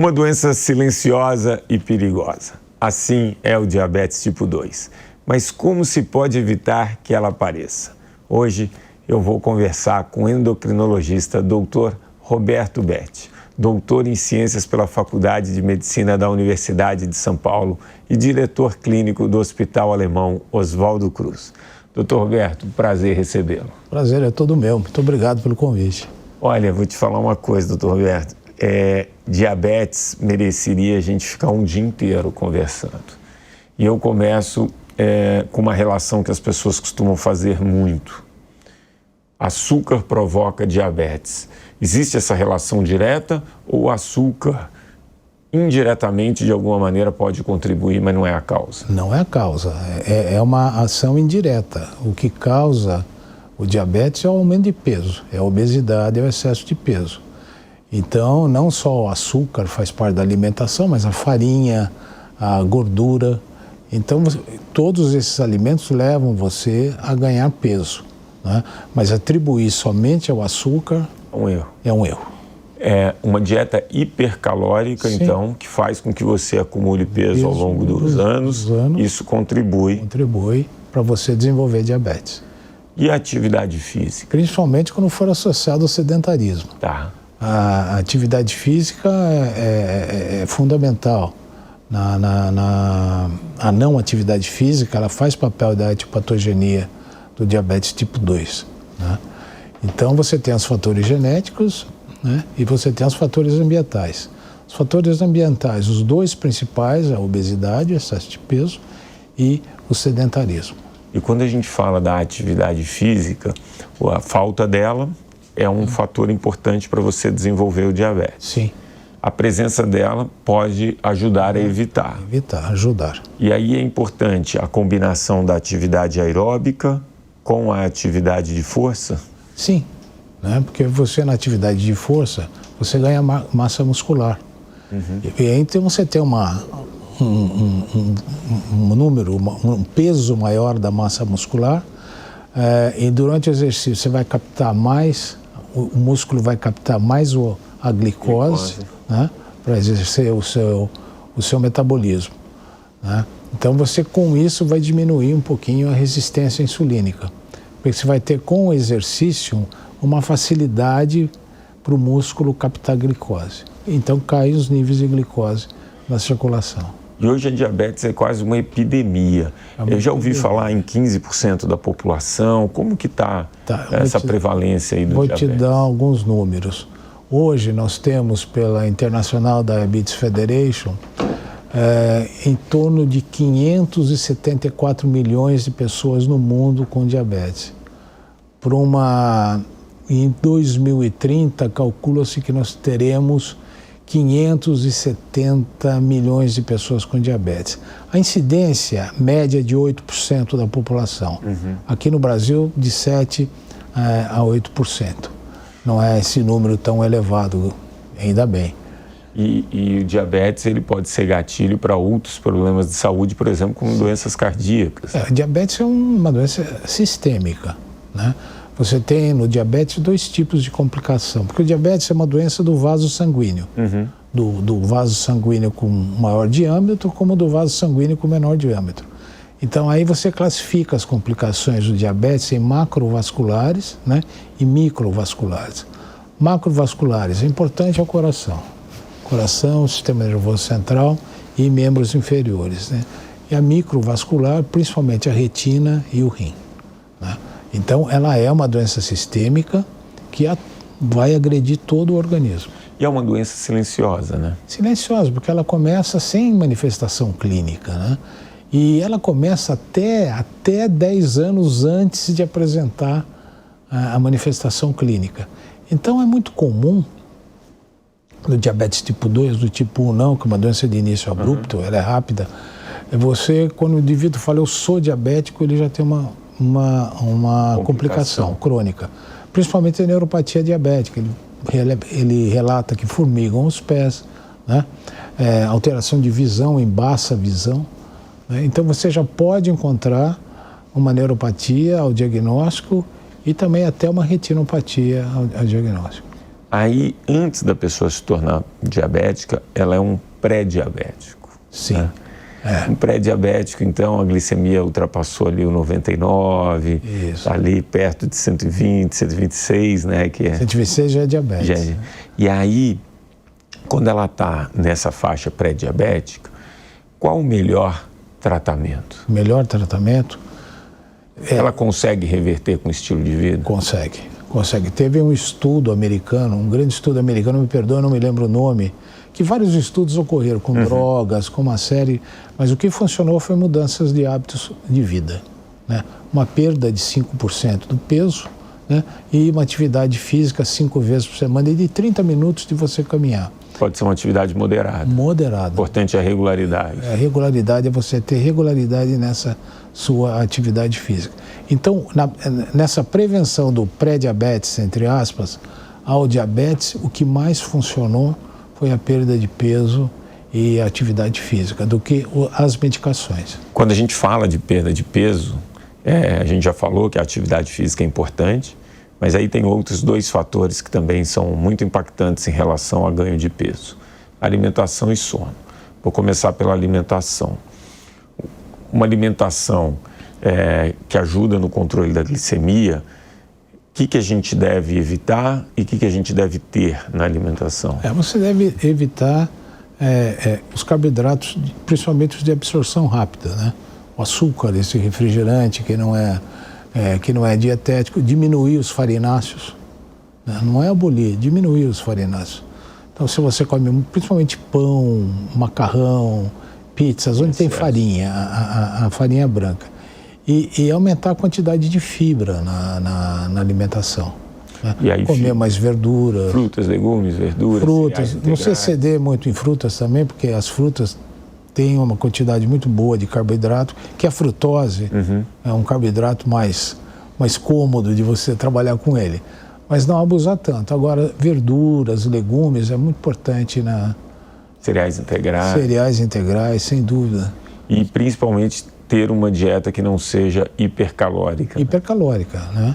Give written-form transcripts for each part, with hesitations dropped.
Uma doença silenciosa e perigosa. Assim é o diabetes tipo 2. Mas como se pode evitar que ela apareça? Hoje eu vou conversar com o endocrinologista Dr. Roberto Betti, doutor em Ciências pela Faculdade de Medicina da Universidade de São Paulo e diretor clínico do Hospital Alemão Oswaldo Cruz. Dr. Roberto, prazer recebê-lo. Prazer é todo meu. Muito obrigado pelo convite. Olha, vou te falar uma coisa, Dr. Roberto. Diabetes mereceria a gente ficar um dia inteiro conversando. E eu começo com uma relação que as pessoas costumam fazer muito. Açúcar provoca diabetes. Existe essa relação direta ou o açúcar indiretamente, de alguma maneira, pode contribuir, mas não é a causa? Não é a causa, é uma ação indireta. O que causa o diabetes é o aumento de peso, é a obesidade, é o excesso de peso. Então, não só o açúcar faz parte da alimentação, mas a farinha, a gordura. Então, todos esses alimentos levam você a ganhar peso, né? Mas atribuir somente ao açúcar é um erro. É uma dieta hipercalórica, sim, então, que faz com que você acumule peso ao longo dos anos. Isso contribui para você desenvolver diabetes. E a atividade física? Principalmente quando for associado ao sedentarismo. Tá. A atividade física é fundamental. A não atividade física, ela faz papel da etiopatogenia do diabetes tipo 2. Né? Então, você tem os fatores genéticos, né? E você tem os fatores ambientais. Os fatores ambientais, os dois principais, a obesidade, o excesso de peso e o sedentarismo. E quando a gente fala da atividade física, a falta dela é um fator importante para você desenvolver o diabetes. Sim. A presença dela pode ajudar a evitar. Ajudar. E aí é importante a combinação da atividade aeróbica com a atividade de força? Sim, né? Porque você na atividade de força, você ganha massa muscular. Uhum. E aí então você tem um peso maior da massa muscular, e durante o exercício você vai captar mais, o músculo vai captar mais a glicose. Né, para exercer o seu metabolismo. Né? Então você com isso vai diminuir um pouquinho a resistência insulínica, porque você vai ter com o exercício uma facilidade para o músculo captar glicose. Então caem os níveis de glicose na circulação. E hoje a diabetes é quase uma epidemia. Eu já ouvi falar em 15% da população. Como que está essa prevalência aí do diabetes? Vou te dar alguns números. Hoje nós temos pela International Diabetes Federation em torno de 574 milhões de pessoas no mundo com diabetes. Em 2030 calcula-se que nós teremos 570 milhões de pessoas com diabetes. A incidência média é de 8% da população. Uhum. Aqui no Brasil de 7% a 8%. Não é esse número tão elevado, ainda bem. E o diabetes ele pode ser gatilho para outros problemas de saúde, por exemplo, como doenças cardíacas. Diabetes é uma doença sistêmica, né? Você tem no diabetes dois tipos de complicação, porque o diabetes é uma doença do vaso sanguíneo, uhum, do vaso sanguíneo com maior diâmetro como do vaso sanguíneo com menor diâmetro. Então aí você classifica as complicações do diabetes em macrovasculares, né, e microvasculares. Macrovasculares, importante é o coração. Coração, sistema nervoso central e membros inferiores, né? E a microvascular, principalmente a retina e o rim, né? Então ela é uma doença sistêmica que vai agredir todo o organismo. E é uma doença silenciosa, né? Silenciosa, porque ela começa sem manifestação clínica, né? E ela começa até 10 anos antes de apresentar a manifestação clínica. Então é muito comum, no diabetes tipo 2, do tipo 1 não, que é uma doença de início abrupto, uhum, ela é rápida. Quando o indivíduo fala eu sou diabético, ele já tem uma complicação crônica. Principalmente a neuropatia diabética. Ele relata que formigam os pés, né? Alteração de visão, embaça a visão. Então você já pode encontrar uma neuropatia ao diagnóstico e também até uma retinopatia ao diagnóstico. Aí, antes da pessoa se tornar diabética, ela é um pré-diabético. Sim. Né? Um pré-diabético, então, a glicemia ultrapassou ali o 99, tá ali perto de 120, 126, né? Que é, 126 já é diabetes. E aí, quando ela está nessa faixa pré-diabética, qual o melhor tratamento? O melhor tratamento? Ela consegue reverter com o estilo de vida? Consegue. Teve um estudo americano, um grande estudo americano, me perdoa, não me lembro o nome, que vários estudos ocorreram com drogas, com uma série, mas o que funcionou foi mudanças de hábitos de vida, né? Uma perda de 5% do peso, né? E uma atividade física 5 vezes por semana e de 30 minutos de você caminhar. Pode ser uma atividade moderada. Moderada. O importante é a regularidade. A regularidade é você ter regularidade nessa sua atividade física. Então, nessa prevenção do pré-diabetes, entre aspas, ao diabetes, o que mais funcionou foi a perda de peso e a atividade física, do que as medicações. Quando a gente fala de perda de peso, a gente já falou que a atividade física é importante, mas aí tem outros 2 fatores que também são muito impactantes em relação ao ganho de peso: alimentação e sono. Vou começar pela alimentação. Uma alimentação que ajuda no controle da glicemia, o que a gente deve evitar e o que a gente deve ter na alimentação? Você deve evitar os carboidratos, principalmente os de absorção rápida, né? O açúcar, esse refrigerante que não é dietético, diminuir os farináceos, né? Não é abolir, diminuir os farináceos. Então, se você come principalmente pão, macarrão, pizzas, onde tem farinha, a farinha branca, e aumentar a quantidade de fibra na alimentação. Né? E aí, comer mais verdura. Frutas, legumes, verduras. Frutas, não se exceder muito em frutas também, porque as frutas têm uma quantidade muito boa de carboidrato, que a frutose é um carboidrato mais cômodo de você trabalhar com ele. Mas não abusar tanto. Agora, verduras, legumes, é muito importante cereais integrais. Cereais integrais, sem dúvida. E principalmente ter uma dieta que não seja hipercalórica. Hipercalórica, né?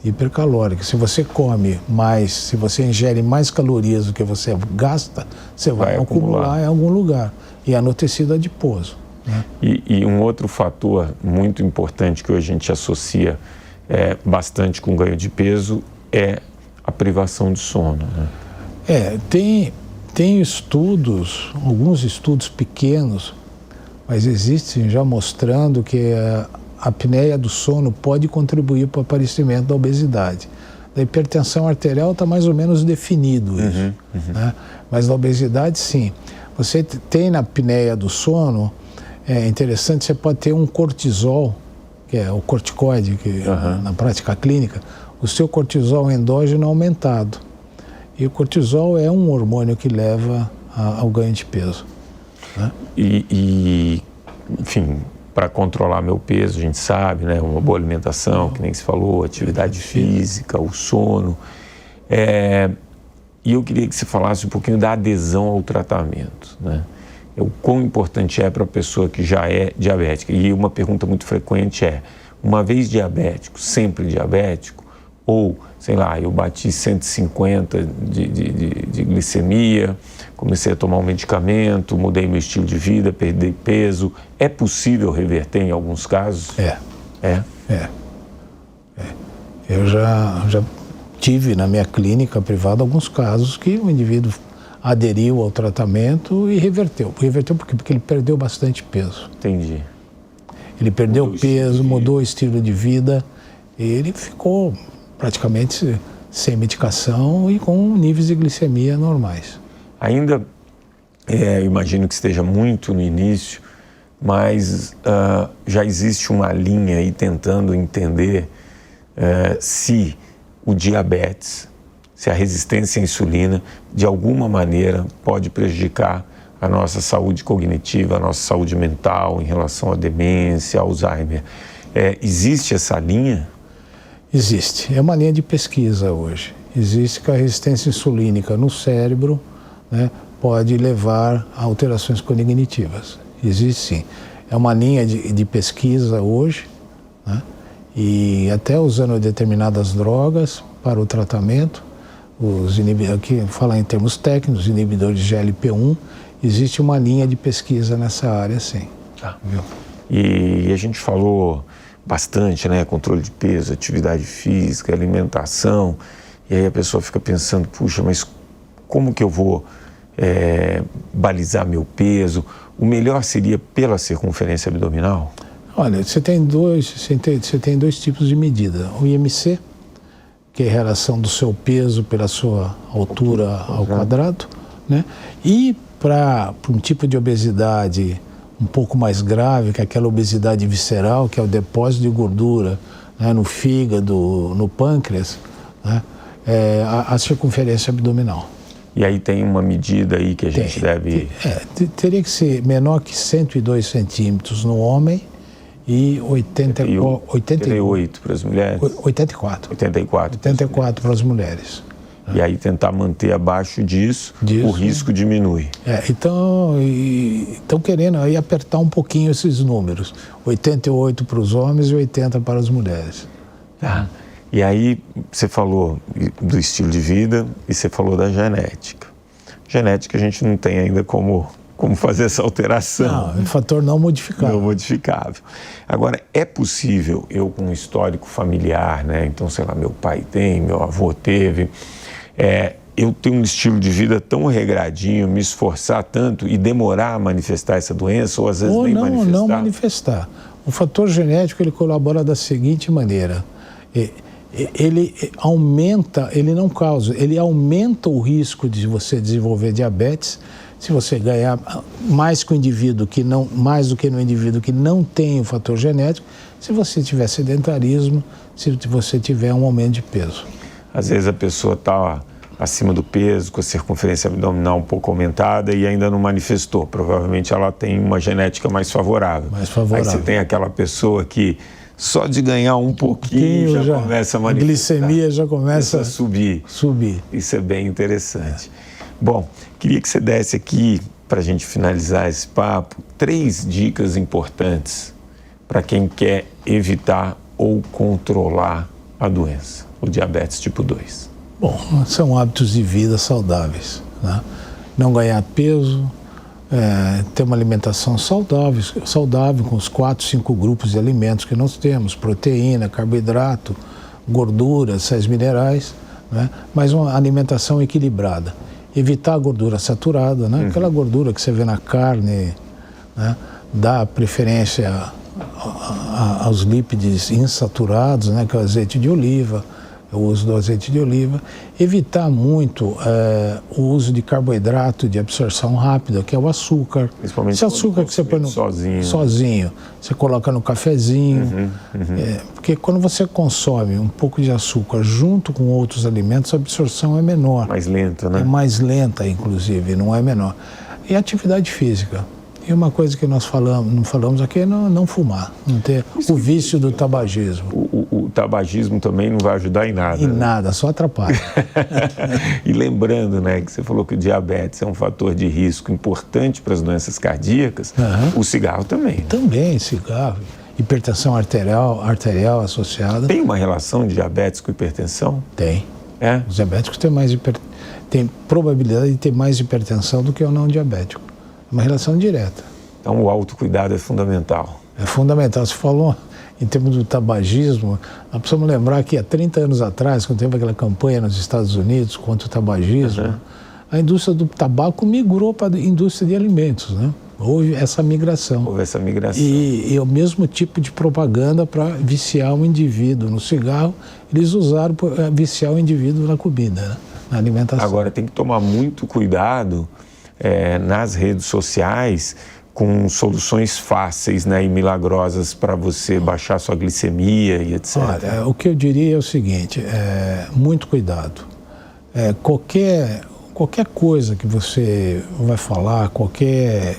Hipercalórica. Se você come mais, se você ingere mais calorias do que você gasta, você vai acumular em algum lugar. E é no tecido adiposo. Né? E um outro fator muito importante que hoje a gente associa bastante com ganho de peso é a privação de sono. Né? Tem estudos, alguns estudos pequenos, mas existem já mostrando que a apneia do sono pode contribuir para o aparecimento da obesidade. Da hipertensão arterial está mais ou menos definido isso. Né? Mas da obesidade, sim. Você tem na apneia do sono, é interessante, você pode ter um cortisol, que é o corticoide, que na prática clínica, o seu cortisol endógeno aumentado. E o cortisol é um hormônio que leva ao ganho de peso. Né? Enfim, para controlar meu peso, a gente sabe, né? Uma boa alimentação, que nem se falou, atividade física, o sono. E eu queria que você falasse um pouquinho da adesão ao tratamento, né? O quão importante é para a pessoa que já é diabética. E uma pergunta muito frequente é, uma vez diabético, sempre diabético? Ou, sei lá, eu bati 150 de glicemia, comecei a tomar um medicamento, mudei meu estilo de vida, perdi peso. É possível reverter em alguns casos? Eu já tive na minha clínica privada alguns casos que o indivíduo aderiu ao tratamento e reverteu. Reverteu por quê? Porque ele perdeu bastante peso. Entendi. Ele perdeu peso, mudou o estilo de vida, e ele ficou praticamente sem medicação e com níveis de glicemia normais. Ainda, imagino que esteja muito no início, mas já existe uma linha aí tentando entender se o diabetes, se a resistência à insulina, de alguma maneira pode prejudicar a nossa saúde cognitiva, a nossa saúde mental em relação à demência, Alzheimer. Existe essa linha? Existe. É uma linha de pesquisa hoje. Existe que a resistência insulínica no cérebro, né, pode levar a alterações cognitivas. Existe sim. É uma linha de pesquisa hoje, né, e até usando determinadas drogas para o tratamento, aqui falar em termos técnicos, inibidores de GLP-1, existe uma linha de pesquisa nessa área, sim. Tá. E a gente falou bastante, né? Controle de peso, atividade física, alimentação, e aí a pessoa fica pensando, puxa, mas como que eu vou balizar meu peso? O melhor seria pela circunferência abdominal? Olha, você tem dois tipos de medida. O IMC, que é a relação do seu peso pela sua altura ao quadrado, né? E para um tipo de obesidade um pouco mais grave, que é aquela obesidade visceral, que é o depósito de gordura, né, no fígado, no pâncreas, né, a circunferência abdominal. E aí tem uma medida aí que a gente deve... Teria que ser menor que 102 centímetros no homem e 88 para as mulheres? 84. 84 para as mulheres. E aí tentar manter abaixo disso, o risco diminui. Então, estão querendo aí apertar um pouquinho esses números. 88 para os homens e 80 para as mulheres. Tá. E aí você falou do estilo de vida e você falou da genética. Genética a gente não tem ainda como fazer essa alteração. Não, é fator não modificável. Não modificável. Agora, é possível eu com um histórico familiar, né? Então, sei lá, meu pai tem, meu avô teve... eu tenho um estilo de vida tão regradinho, me esforçar tanto e demorar a manifestar essa doença ou às vezes nem manifestar? Não manifestar. O fator genético ele colabora da seguinte maneira: ele aumenta, ele não causa, ele aumenta o risco de você desenvolver diabetes se você ganhar mais do que no indivíduo que não tem o fator genético, se você tiver sedentarismo, se você tiver um aumento de peso. Às vezes a pessoa está acima do peso, com a circunferência abdominal um pouco aumentada e ainda não manifestou. Provavelmente ela tem uma genética mais favorável. Aí você tem aquela pessoa que só de ganhar um pouquinho já começa a manifestar. A glicemia já começa a subir. Isso é bem interessante. Bom, queria que você desse aqui, para a gente finalizar esse papo, 3 dicas importantes para quem quer evitar ou controlar a doença, o diabetes tipo 2. Bom, são hábitos de vida saudáveis, né? Não ganhar peso, ter uma alimentação saudável com os 4, 5 grupos de alimentos que nós temos, proteína, carboidrato, gordura, sais minerais, né? Mas uma alimentação equilibrada. Evitar a gordura saturada, né? Aquela gordura que você vê na carne, né? Dá preferência aos lípides insaturados, né? Que é o azeite de oliva, o uso do azeite de oliva. Evitar muito o uso de carboidrato de absorção rápida, que é o açúcar. Principalmente esse açúcar que você põe sozinho, você coloca no cafezinho. Porque quando você consome um pouco de açúcar junto com outros alimentos, a absorção é menor. Mais lenta, né? É mais lenta, inclusive, não é menor. E atividade física. E uma coisa que nós não falamos aqui é não fumar, não ter o vício do tabagismo. O tabagismo também não vai ajudar em nada. Em nada, só atrapalha. E lembrando, né, que você falou que o diabetes é um fator de risco importante para as doenças cardíacas, o cigarro também. Também, cigarro. Hipertensão arterial associada. Tem uma relação de diabetes com hipertensão? Tem. Os diabéticos têm probabilidade de ter mais hipertensão do que o não diabético. Uma relação direta. Então o autocuidado é fundamental. É fundamental. Você falou em termos do tabagismo, nós precisamos lembrar que há 30 anos atrás, quando teve aquela campanha nos Estados Unidos contra o tabagismo, a indústria do tabaco migrou para a indústria de alimentos, né? Houve essa migração. E o mesmo tipo de propaganda para viciar o indivíduo no cigarro, eles usaram para viciar o indivíduo na comida, né? Na alimentação. Agora tem que tomar muito cuidado nas redes sociais com soluções fáceis, né, e milagrosas para você baixar sua glicemia e etc. Olha, o que eu diria é o seguinte, muito cuidado. Qualquer coisa que você vai falar, qualquer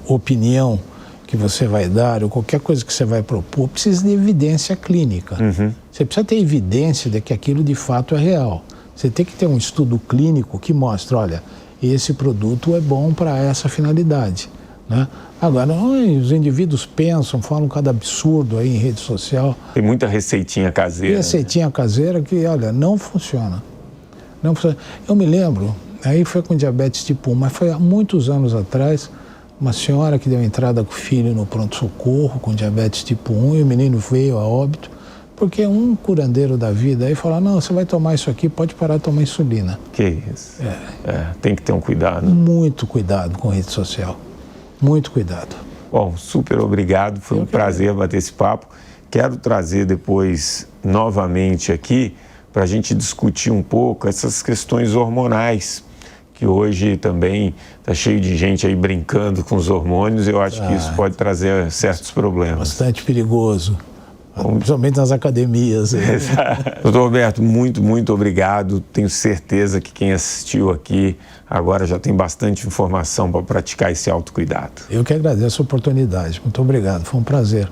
opinião que você vai dar, ou qualquer coisa que você vai propor, precisa de evidência clínica. Você precisa ter evidência de que aquilo de fato é real. Você tem que ter um estudo clínico que mostre, olha, esse produto é bom para essa finalidade, né? Agora, os indivíduos pensam, falam cada absurdo aí em rede social. Tem muita receitinha caseira. Receitinha caseira que, olha, não funciona. Não funciona. Eu me lembro, aí foi com diabetes tipo 1, mas foi há muitos anos atrás, uma senhora que deu entrada com o filho no pronto-socorro com diabetes tipo 1 e o menino veio a óbito, porque um curandeiro da vida aí falou, não, você vai tomar isso aqui, pode parar de tomar insulina. Que isso. Tem que ter um cuidado. Muito cuidado com rede social. Muito cuidado. Bom, super obrigado, foi um prazer bater esse papo. Quero trazer depois novamente aqui para a gente discutir um pouco essas questões hormonais, que hoje também está cheio de gente aí brincando com os hormônios. Eu acho que isso pode trazer certos problemas. Bastante perigoso, principalmente nas academias. Doutor Roberto, muito obrigado. Tenho certeza que quem assistiu aqui agora já tem bastante informação para praticar esse autocuidado. Eu que agradeço a oportunidade. Muito obrigado, foi um prazer.